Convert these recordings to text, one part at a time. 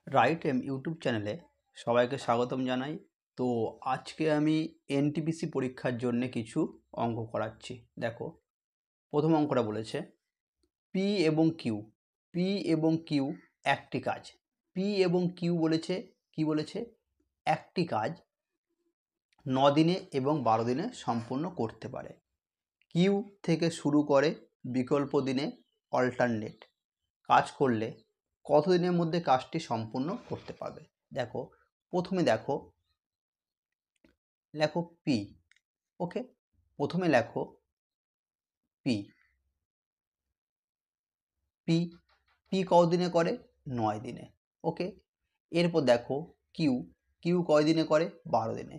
Right M YouTube চ্যানেলে সবাইকে স্বাগতম জানাই। তো আজকে আমি এনটিপিসি পরীক্ষার জন্য কিছু অঙ্ক করাচ্ছি। দেখো, প্রথম অঙ্কটা বলেছে পি এবং কিউ। পি এবং কিউ একটি কাজ। পি এবং কিউ বলেছে কি বলেছে? একটি কাজ 9 দিনে এবং 12 দিনে সম্পূর্ণ করতে পারে। কিউ থেকে শুরু করে বিকল্প দিনে অল্টারনেট কাজ করলে কত দিনের মধ্যে কাজটি সম্পূর্ণ করতে পারবে? দেখো, প্রথমে লেখো পি। ওকে, প্রথমে লেখো পি। পি পি কদিনে করে? 9 দিনে। ওকে, এরপর দেখো কিউ। কিউ কয় দিনে করে? 12 দিনে।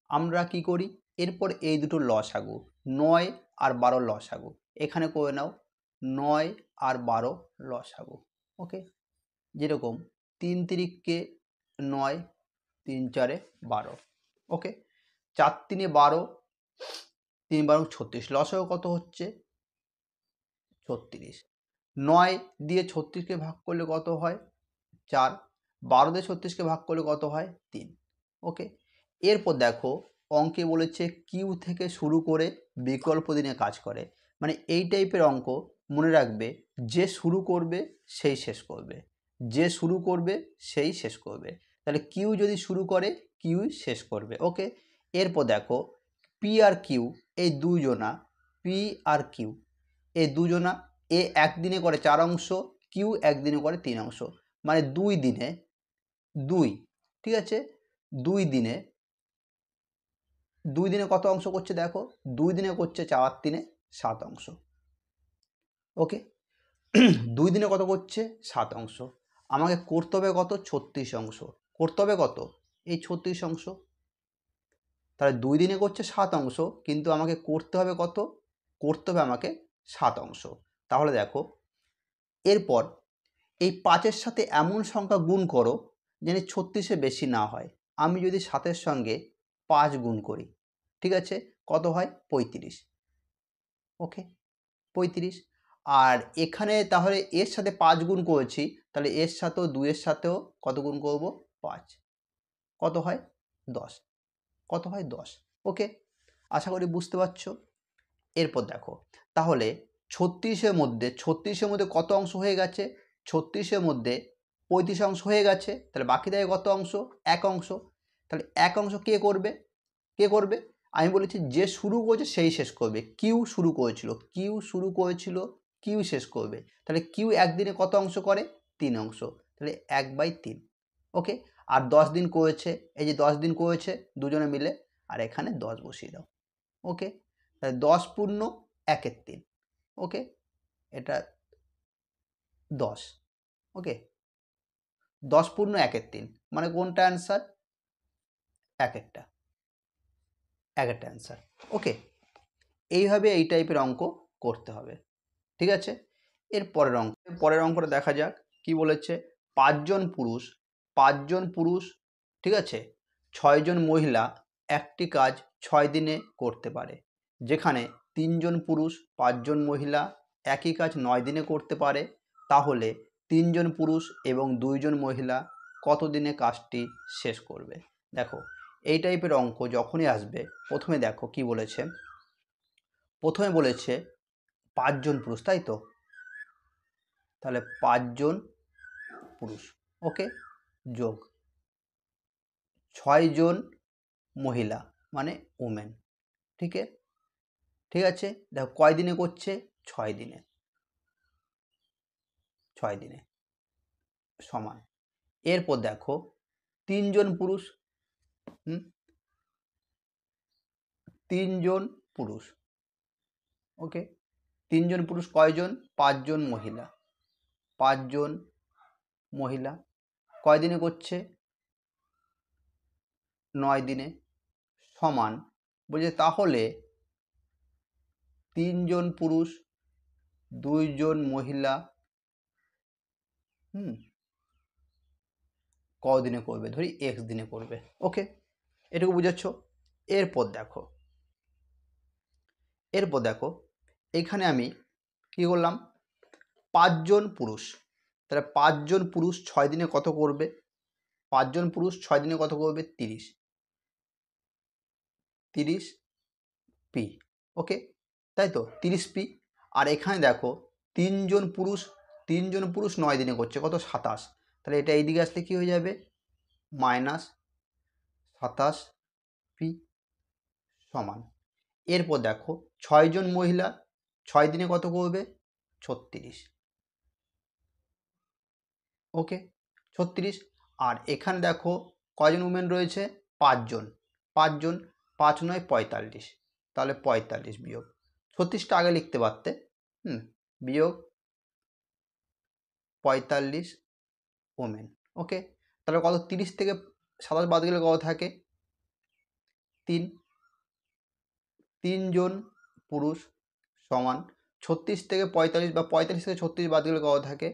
আমরা কি করি? এরপর এই দুটো লসাগু, 9 আর 12 লসাগু এখানে করে নাও। 9 আর 12 লসাগু। ওকে, যেরকম 3 তিরিককে 9, 3 4 12। ওকে, 4 3 12, 3 12 36, লসাগু কত হচ্ছে? 36। 9 দিয়ে 36কে ভাগ করলে কত হয়? 4। 12 দিয়ে 36কে ভাগ করলে কত হয়? 3। ওকে, এরপর দেখো অঙ্কে বলেছে কিউ থেকে শুরু করে বিকল্প দিনে কাজ করে। মানে এই টাইপের অঙ্ক মনে রাখবে, যে শুরু করবে সেই শেষ করবে, যে শুরু করবে সেই শেষ করবে। তাহলে কিউ যদি শুরু করে, কিউ শেষ করবে। ওকে, এরপর দেখো পি আর কিউ, এই দুজনা, পি আর কিউ এই দুজনা, এ একদিনে করে 4 অংশ, কিউ একদিনে করে 3 অংশ। মানে 2 দিনে 2, ঠিক আছে, 2 দিনে 2 দিনে কত অংশ করছে? দেখো, 2 দিনে করছে 4 3 7 অংশ। ওকে, 2 দিনে কত করছে? 7 অংশ। আমাকে করতে হবে কত? 36 অংশ। করতে হবে কত? এই 36 অংশ। তাহলে 2 দিনে করছে 7 অংশ, কিন্তু আমাকে করতে হবে কত? করতে হবে আমাকে 7 অংশ। তাহলে দেখো, এরপর এই 5-এর সাথে এমন সংখ্যা গুণ করো যেন 36-এর বেশি না হয়। আমি যদি 7-এর সঙ্গে 5 গুণ করি, ঠিক আছে, কত হয়? 35। ওকে, 35। আর এখানে তাহলে এর সাথে 5 গুণ করেছি, তাহলে এর সাথেও 2-এর সাথেও কত গুণ করব? 5। কত হয়? 10। কত হয়? 10। ওকে, আশা করি বুঝতে পারছো। এরপর দেখো, তাহলে 36-এর মধ্যে কত অংশ হয়ে গেছে? 36-এর মধ্যে 35 অংশ হয়ে গেছে। তাহলে বাকি থাকে কত অংশ? 1 অংশ। তাহলে 1 অংশ কে করবে? কে করবে? আমি বলেছি যে শুরু করেছে সেই শেষ করবে। কিউ শুরু করেছিল, কিউ শেষ করবে। তাহলে কিউ একদিনে কত অংশ করে? 3 অংশ। তাহলে 1/3। ওকে, আর 10 দিন করেছে, এই যে 10 দিন করেছে দুজনে মিলে, আর এখানে 10 বসিয়ে দাও। ওকে, তাহলে 10 পূর্ণ 1-এর 3। ওকে, এটা 10। ওকে, 10 পূর্ণ 1-এর 3 মানে কোনটা অ্যান্সার? 1-এরটা অ্যান্সার। ওকে, এইভাবে এই টাইপের অঙ্ক করতে হবে, ঠিক আছে। এর পরের অঙ্কটা দেখা যাক কি বলেছে। 5 জন পুরুষ, ঠিক আছে, 6 জন মহিলা একটি কাজ 6 দিনে করতে পারে, যেখানে 3 জন পুরুষ 5 জন মহিলা একই কাজ 9 দিনে করতে পারে। তাহলে 3 জন পুরুষ এবং 2 জন মহিলা কত দিনে কাজটি শেষ করবে? দেখো, এই টাইপের অঙ্ক যখনই আসবে, প্রথমে দেখো কি বলেছে। প্রথমে বলেছে 5 জন পুরুষ, তাই তো? তাহলে 5 জন পুরুষ, ওকে, যোগ 6 জন মহিলা মানে ওমেন। ঠিক আছে, দেখো কয় দিনে করছে? 6 দিনে। 6 দিনে সমান। এরপর দেখো 3 জন পুরুষ, 3 জন পুরুষ। ওকে, 3 জন পুরুষ কয়জন? 5 জন মহিলা। 5 জন মহিলা কয় দিনে করছে? 9 দিনে। সমান বলছে তাহলে 3 জন পুরুষ 2 জন মহিলা কদিনে করবে? ধরি x দিনে করবে। ওকে, এটুকু বুঝাচ্ছ। এরপর দেখো এখানে আমি কি করলাম? 5 জন পুরুষ, তাহলে 5 জন পুরুষ 6 দিনে কত করবে? 5 জন পুরুষ 6 দিনে কত করবে 30 পি, ওকে, তাই তো 30 পি। আর এখানে দেখো 3 জন পুরুষ 9 দিনে করছে কত 27, তাহলে এটা এইদিকে আসলে কি হয়ে যাবে -27 পি সমান। এরপর দেখো 6 জন মহিলা 6 দিনে কত করবে 36, ওকে 36। আর এখানে দেখো কয়জন উমেন রয়েছে 5 জন 5 9 45, তাহলে 45 বিয়োগ 36টা আগে লিখতে পারতে, বিয়োগ 45 ওমেন, ওকে। তাহলে কত 30 থেকে 27 বাদ গেলে কত থাকে 3 জন পুরুষ সমান 36 থেকে 45 বা 45 থেকে 36 বাদ গেলে কত থাকে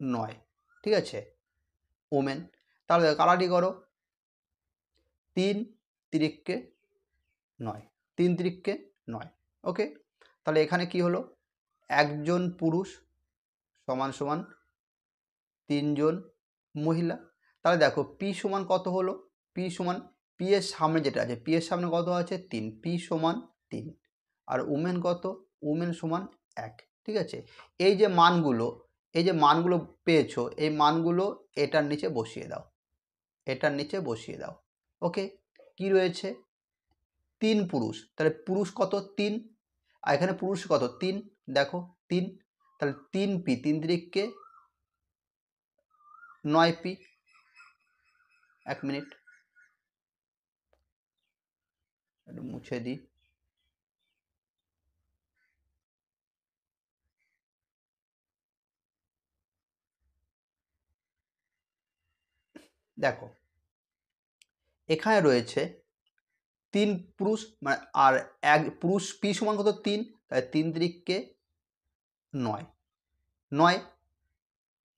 9, ঠিক আছে ওমেন। তাহলে কালাটি করো 3 তিরিককে 9, 3 তিরিককে 9, ওকে। তাহলে এখানে কি হলো একজন পুরুষ সমান সমান 3 জন মহিলা। তাহলে দেখো পি সমান কত হলো, পি সমান পি এর সামনে যেটা আছে পি এর সামনে কত আছে 3, পি সমান 3। আর উমেন কত, উমেন সমান 1, ঠিক আছে। এই যে মানগুলো পেয়েছো এই মানগুলো এটার নিচে বসিয়ে দাও, এটার নিচে বসিয়ে দাও, ওকে। কি রয়েছে 3 পুরুষ, তাহলে পুরুষ কত 3, আর এখানে পুরুষ কত 3, দেখো 3, তাহলে 3 পি 3 তিরিককে 9 পি। 1 মিনিট একটু মুছে দিই, দেখো এখানে রয়েছে 3 পুরুষ মানে আর এক পুরুষ পি সমান কত 3, তাহলে 3 তিরিককে 9, 9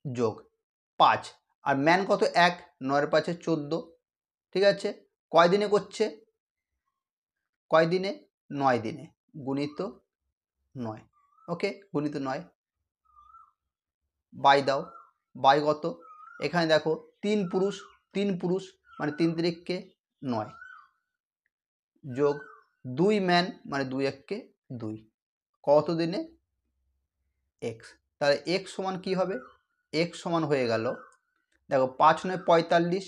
যোগ 5, আর ম্যান কত 1, 9 5 14, ঠিক আছে। কয় দিনে করছে, কয় দিনে 9 দিনে, গুণিত 9, ওকে গুণিত 9 বাই দাও, বাই কত এখানে দেখো 3 পুরুষ মানে 3 তিরিককে 9 যোগ 2 ম্যান মানে 2 1কে 2, কত দিনে এক্স। তাহলে এক্স সমান কি হবে, এক্স সমান হয়ে গেল দেখো 5 9 45,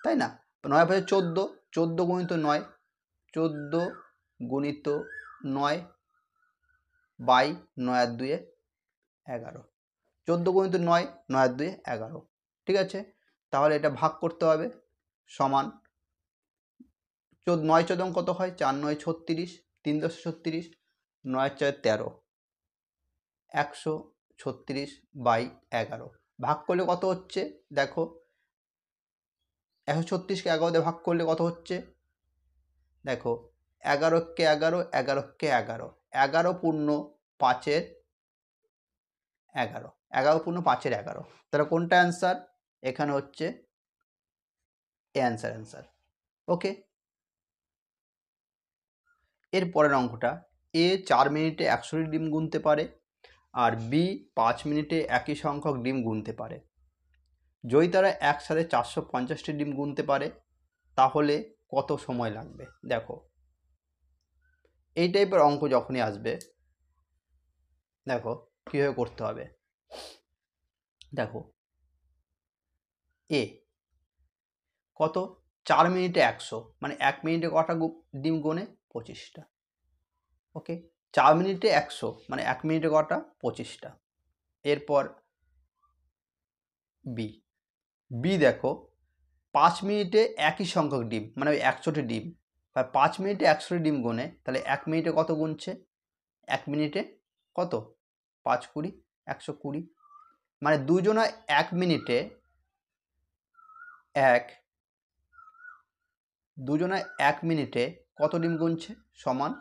তাই না, 9 5 14, 14 গুণিত 9, 14 গুণিত 9 বাই 9 আর 2 11, 14 গুণিত 9, 9 আর 2 11, ঠিক আছে। তাহলে এটা ভাগ করতে হবে সমান 9 14 কত হয় 4 9 36, 3 10 36, 9 4 13, 136 বাই 11, ভাগ করলে কত হচ্ছে দেখো 136কে 11 দিয়ে ভাগ করলে কত হচ্ছে দেখো 11 কে 11, 11 কে 11, 11 পূর্ণ 5-এর 11, 11 পূর্ণ 5-এর 11, তাহলে কোনটা অ্যান্সার, এখানে হচ্ছে অ্যান্সার, ওকে। এর পরের অঙ্কটা এ 4 মিনিটে 100টি ডিম গুনতে পারে আর বি 5 মিনিটে একই সংখ্যক ডিম গুনতে পারে, যদি তারা একসাথে 450টি ডিম গুনতে পারে তাহলে কত সময় লাগবে। দেখো এই টাইপের অঙ্ক যখনই আসবে দেখো কীভাবে করতে হবে, দেখো এ কত 4 মিনিটে 100 মানে 1 মিনিটে কটা ডিম গোনে 25টা, ওকে 4 মিনিটে 100 মানে 1 মিনিটে কটা 25টা। এরপর বি, বি দেখো 5 মিনিটে একই সংখ্যক ডিম মানে ওই 100টি ডিম, 5 মিনিটে 100টি ডিম গোনে তাহলে 1 মিনিটে কত গুনছে 1 মিনিটে কত 5 20 120, মানে দুজনা 1 মিনিটে দুজনা 1 মিনিটে কত ডিম গুনছে সমান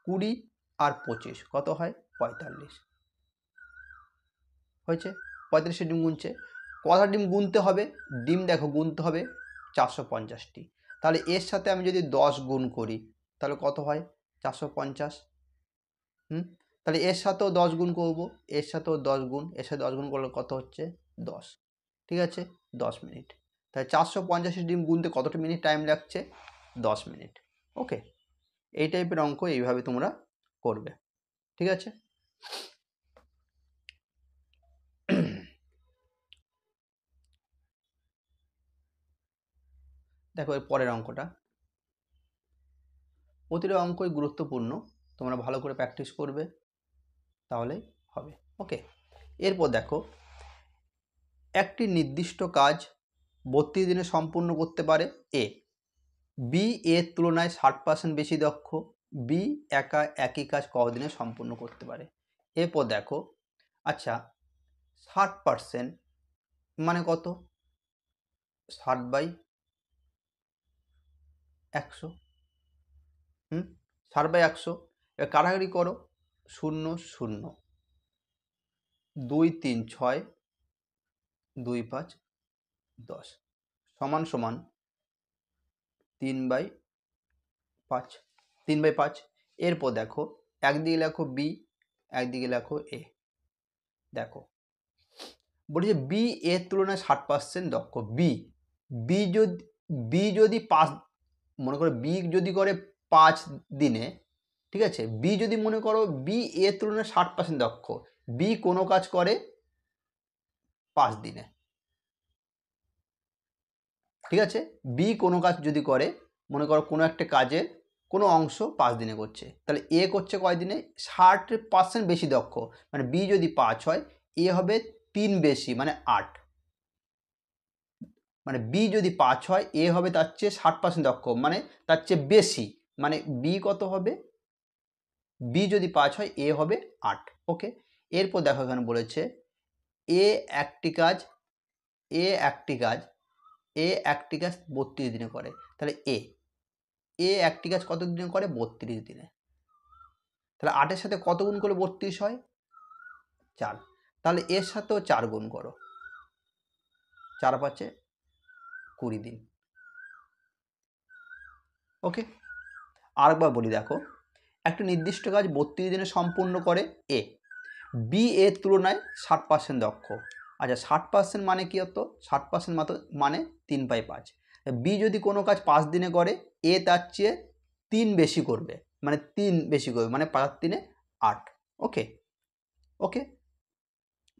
20 আর 25 কত হয় 45, হয়েছে 45 ডিম গুনছে। কটা ডিম গুনতে হবে, ডিম দেখো গুনতে হবে 450টি, তাহলে এর সাথে আমি যদি 10 গুণ করি তাহলে কত হয় 450, তাহলে এর সাথেও 10 গুণ করবো, এর সাথেও 10 গুণ, এর সাথে 10 গুণ করলে কত হচ্ছে 10, ঠিক আছে, 10 মিনিট। তাহলে 485 ডিম গুনতে কতটা মিনিট টাইম লাগছে? 10 মিনিট। ওকে, এই টাইপের অঙ্ক এইভাবে তোমরা করবে, ঠিক আছে। দেখো এর পরের অঙ্কটা, প্রতিটা অঙ্কই গুরুত্বপূর্ণ, তোমরা ভালো করে প্র্যাকটিস করবে তাহলেই হবে। ওকে, এরপর দেখো, একটি নির্দিষ্ট কাজ 32 দিনে সম্পূর্ণ করতে পারে এ। বি এর তুলনায় 60% বেশি দক্ষ। বি একা একই কাজ কতদিনে সম্পূর্ণ করতে পারে? এরপর দেখো, আচ্ছা 60% মানে কত? 60/100। 60/100। এবার কাটাকাটি করো, 0 0, 2 3 6, 2 5 10 সমান সমান 3/5। 3/5। এরপর দেখো, একদিকে লেখো বি, একদিকে লেখো এ। দেখো বলছে বি এর তুলনায় 60% দক্ষ। বি যদি 5, মনে করো বি যদি করে 5 দিনে, ঠিক আছে, বি যদি মনে করো বি এর তুলনায় 60% দক্ষ, বি কোনো কাজ করে 5 দিনে, ঠিক আছে। বি কোনো কাজ যদি করে, মনে করো কোনো একটা কাজের কোনো অংশ 5 দিনে করছে, তাহলে এ করছে কয় দিনে? 60% বেশি দক্ষ, মানে বি যদি 5 হয়, এ হবে 3 বেশি মানে 8। মানে বি যদি 5 হয়, এ হবে তার চেয়ে 60% দক্ষ, মানে তার চেয়ে বেশি, মানে বি কত হবে? বি যদি 5 হয়, এ হবে 8। ওকে, এরপর দেখো এখানে বলেছে এ একটি কাজ, এ একটি কাজ 32 দিনে করে, তাহলে এ একটি কাজ কত দিনে করে? 32 দিনে। তাহলে 8-এর সাথে কত গুণ করলে 32 হয়? 4। তাহলে এর সাথেও 4 গুণ করো, 4 5 20 দিন। ওকে, আরেকবার বলি, দেখো একটা নির্দিষ্ট কাজ 32 দিনে সম্পূর্ণ করে এ। বি এর তুলনায় 60% দক্ষ। আচ্ছা 60% মানে কি হতো? 60% মানে 3/5। বি যদি কোনো কাজ 5 দিনে করে, এ তার চেয়ে 3 বেশি করবে, মানে 3 বেশি করবে, মানে 5 3 8। ওকে, ওকে,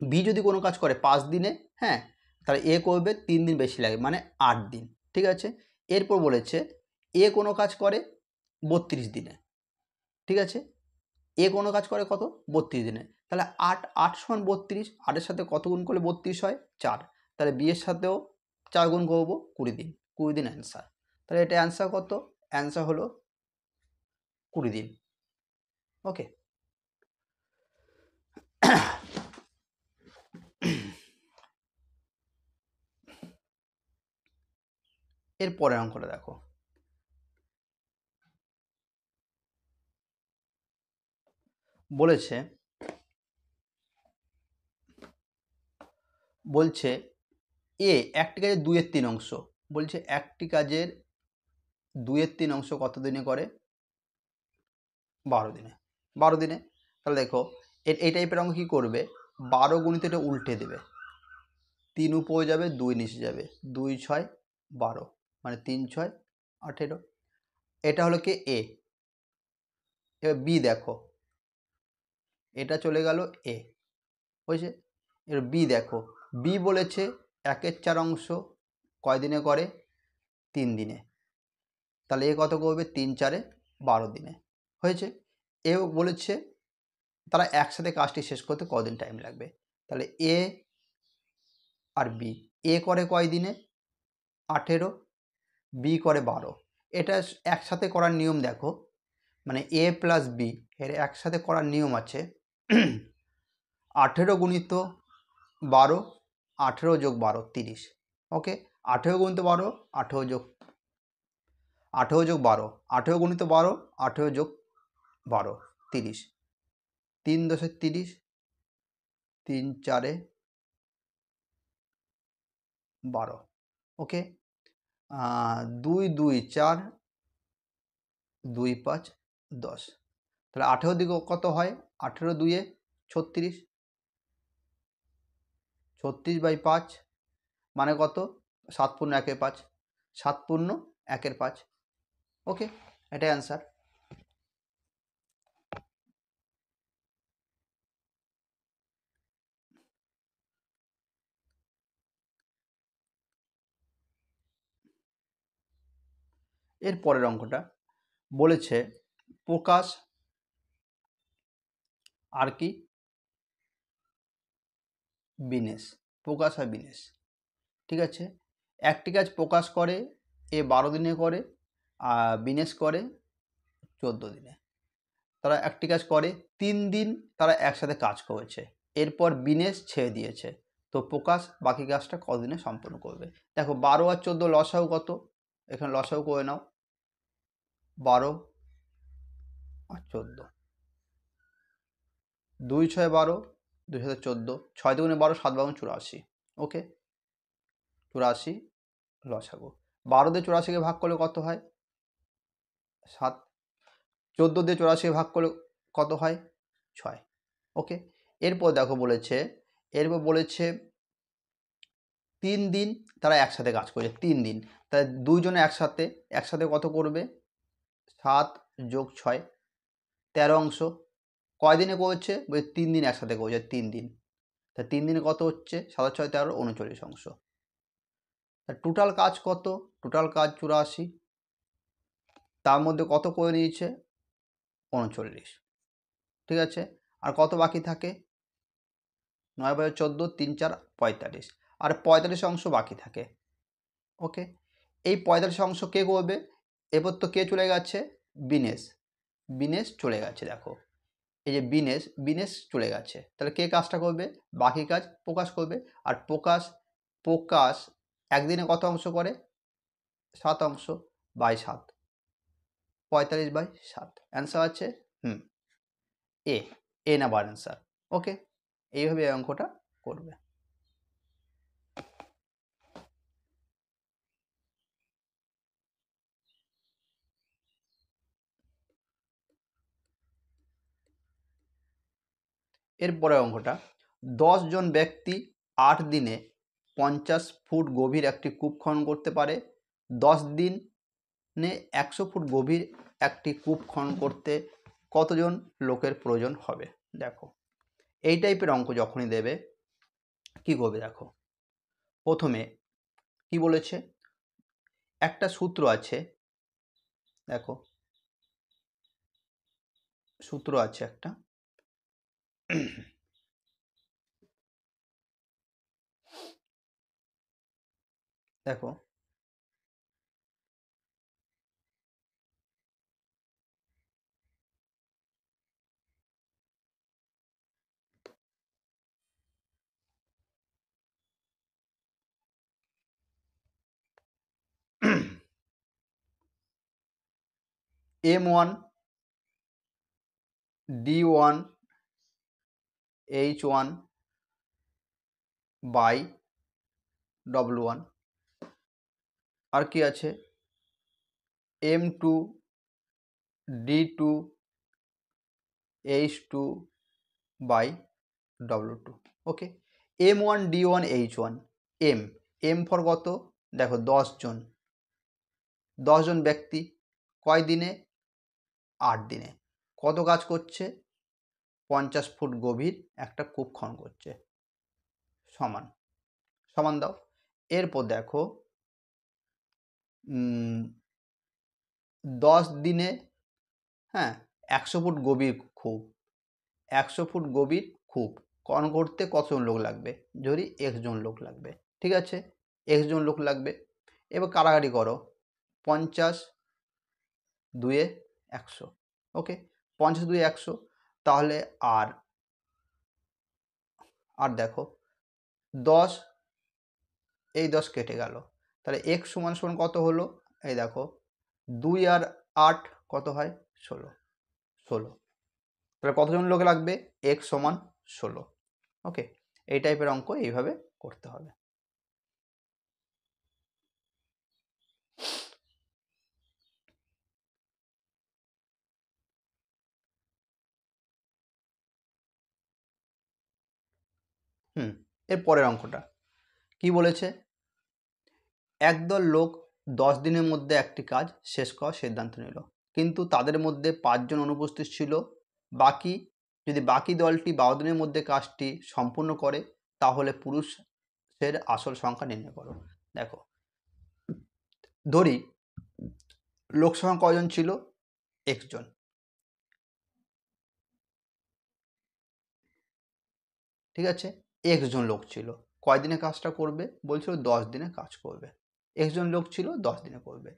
বি যদি কোনো কাজ করে 5 দিনে, হ্যাঁ, তাহলে এ করবে 3 দিন বেশি লাগে, মানে 8 দিন, ঠিক আছে। এরপর বলেছে এ কোনো কাজ করে 32 দিনে, ঠিক আছে। এ কোনো কাজ করে কত? 32 দিনে। তাহলে 8 সমান 32, 8-এর সাথে কত গুণ করলে 32 হয়? 4। তাহলে বি এর সাথেও 4 গুণ করবো, 20 দিন। 20 দিন অ্যান্সার। তাহলে এটা অ্যান্সার কত? অ্যান্সার হলো 20 দিন। ওকে, এর পরের অঙ্কটা দেখো, বলছে এ একটি কাজের 2/3 অংশ, বলছে একটি কাজের 2/3 অংশ কত দিনে করে? 12 দিনে। 12 দিনে। তাহলে দেখো এই টাইপের অঙ্ক কী করবে? 12 গুণিত এটা উল্টে দেবে, 3 উপরে যাবে, 2 নিচে যাবে, 2 6 12, মানে 3 6 18। এটা হলো কি এ। এবার বি দেখো, এটা চলে গেল এ, বুঝছে। এবার বি দেখো, বি বলেছে 1/4 অংশ কয় দিনে করে? 3 দিনে। তাহলে এ কত করবে? 3 4 12 দিনে, হয়েছে। এও বলেছে তারা একসাথে কাজটি শেষ করতে কদিন টাইম লাগবে? তাহলে এ আর বি, এ করে কয় দিনে? 18, বি করে 12। এটা একসাথে করার নিয়ম দেখো, মানে এ প্লাস বি এর একসাথে করার নিয়ম আছে 18 গুণিত 12, 18 যোগ 12 30। ওকে, 18 গুণিত 12, 18 যোগ 12, 18 গুণিত 12, 18 যোগ 12 30, 3 10 30, 3 4 12। ওকে, 2 2 4, 2 5 10। তাহলে 18 দিকে কত হয়? 18 2 36, 36/5, মানে কত? 7 পূর্ণ 1/5, 7 পূর্ণ 1/5। ওকে, এটাই অ্যান্সার। এর পরের অঙ্কটা বলেছে প্রকাশ আর কি বিনেশ, প্রকাশ আর বিনেশ, ঠিক আছে। একটি কাজ প্রকাশ করে এ 12 দিনে করে, আর বিনেশ করে 14 দিনে। তারা একটি কাজ করে 3 দিন তারা একসাথে কাজ করেছে, এরপর বিনেশ ছেড়ে দিয়েছে, তো প্রকাশ বাকি কাজটা কতদিনে সম্পন্ন করবে? দেখো 12 আর 14 লসাগু কত, এখানে লসাগু করে নাও। 12 আর 14, 2 6 12, 2 7 14, 6 দুগুণে 12, 7 বারো 84। ওকে, 84 লসাগু। 12 দিয়ে 84কে ভাগ করলে কত হয়? 7। 14 দিয়ে 84কে ভাগ করলে কত হয়? 6। ওকে, এরপর দেখো বলেছে, এরপর বলেছে 3 দিন তারা একসাথে কাজ করেছে, 3 দিন, তাই দুইজনে একসাথে একসাথে কত করবে? 7 যোগ 6, 13 অংশ। কয়দিনে করেছে? বলছে 3 দিন একসাথে করেছে, 3 দিন। তা 3 দিনে কত হচ্ছে? 7 6 13, 39 অংশ। তা টোটাল কাজ কত? টোটাল কাজ 84, তার মধ্যে কত করে নিয়েছে? 39, ঠিক আছে। আর কত বাকি থাকে? 9 বাই 14, 3 4 45, আর 45 অংশ বাকি থাকে। ওকে, এই 45 অংশ কে করবে? এবার তো কে চলে গেছে? বিনেশ, বিনেশ চলে গেছে। দেখো এই যে বিনেশ, বিনেশ চলে গেছে, তাহলে কে কাজটা করবে? বাকি কাজ প্রকাশ করবে। আর প্রকাশ, প্রকাশ একদিনে কত অংশ করে? 7 অংশ, বাই 7, 45 বাই 7। অ্যান্সার আছে এ, এ নাম্বার অ্যান্সার। ওকে, এইভাবে এই অঙ্কটা করবে। এরপরে অঙ্কটা, 10 জন ব্যক্তি 8 দিনে 50 ফুট গভীর একটি কূপ খনন করতে পারে। 10 দিনে 100 ফুট গভীর একটি কূপ খনন করতে কতজন লোকের প্রয়োজন হবে? দেখো এই টাইপের অঙ্ক যখনই দেবে কি করবে? দেখো প্রথমে কি বলেছে, একটা সূত্র আছে, দেখো সূত্র আছে একটা, দেখো M1 D1 H1 by W1, আর কি আছে M2 D2 H2 by W2। Okay, M1 D1 H1, M, M for কত? দেখো 10 জন, 10 জন ব্যক্তি কয় দিনে? 8 দিনে। কত কাজ করছে? 50 ফুট গভীর একটা কূপ খনন করছে, সমান, সমান দাও। এরপর দেখো 10 দিনে, হ্যাঁ, 100 ফুট গভীর কূপ, 100 ফুট গভীর কূপ খনন করতে কতজন লোক লাগবে? যদি x জন লোক লাগবে, ঠিক আছে, x জন লোক লাগবে। এবার কাটাকাটি করো, 50 2 100। ওকে, 50 2 100, তাহলে আর আর দেখো 10, এই 10 কেটে গেল, তাহলে x সমান সমান কত হলো? এই দেখো 2 আর 8 কত হয়? 16, 16। তাহলে কতজন লোক লাগবে? x সমান 16। ওকে, এই টাইপের অঙ্ক এইভাবে করতে হবে। এর পরের অঙ্কটা কি বলেছে? একদল লোক 10 দিনের মধ্যে একটি কাজ শেষ করার সিদ্ধান্ত নিল, কিন্তু তাদের মধ্যে 5 জন অনুপস্থিত ছিল। যদি বাকি দলটি 12 দিনের মধ্যে কাজটি সম্পূর্ণ করে, তাহলে পুরুষের আসল সংখ্যা নির্ণয় করো। দেখো, ধরি লোক সংখ্যা কজন ছিল? x জন। ঠিক আছে, x জন লোক ছিল। কয় দিনে কাজটা করবে? বলছিল 10 দিনে কাজ করবে। x জন লোক ছিল, 10 দিনে করবে।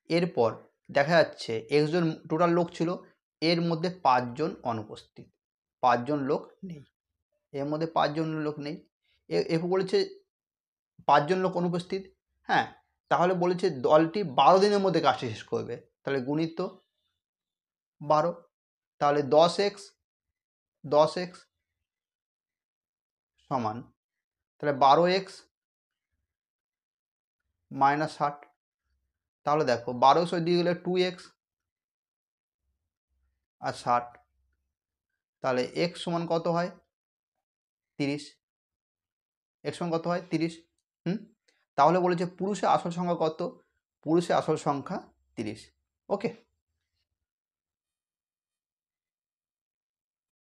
এরপর দেখা যাচ্ছে x জন টোটাল লোক ছিল, এর মধ্যে 5 জন অনুপস্থিত, 5 জন লোক নেই। এর মধ্যে 5 জন লোক নেই। এরপর বলেছে 5 জন লোক অনুপস্থিত। হ্যাঁ, তাহলে বলেছে দলটি 12 দিনের মধ্যে কাজটি শেষ করবে। তাহলে গুণিত 12, তাহলে 10x সমান, তাহলে 12x মাইনাস 60। তাহলে দেখো 12 দিয়ে গেলে 2x আর 60, তাহলে x সমান কত হয়? 30। x সমান কত হয়? 30। তাহলে বলেছে পুরুষের আসল সংখ্যা কত? পুরুষের আসল সংখ্যা 30। ওকে।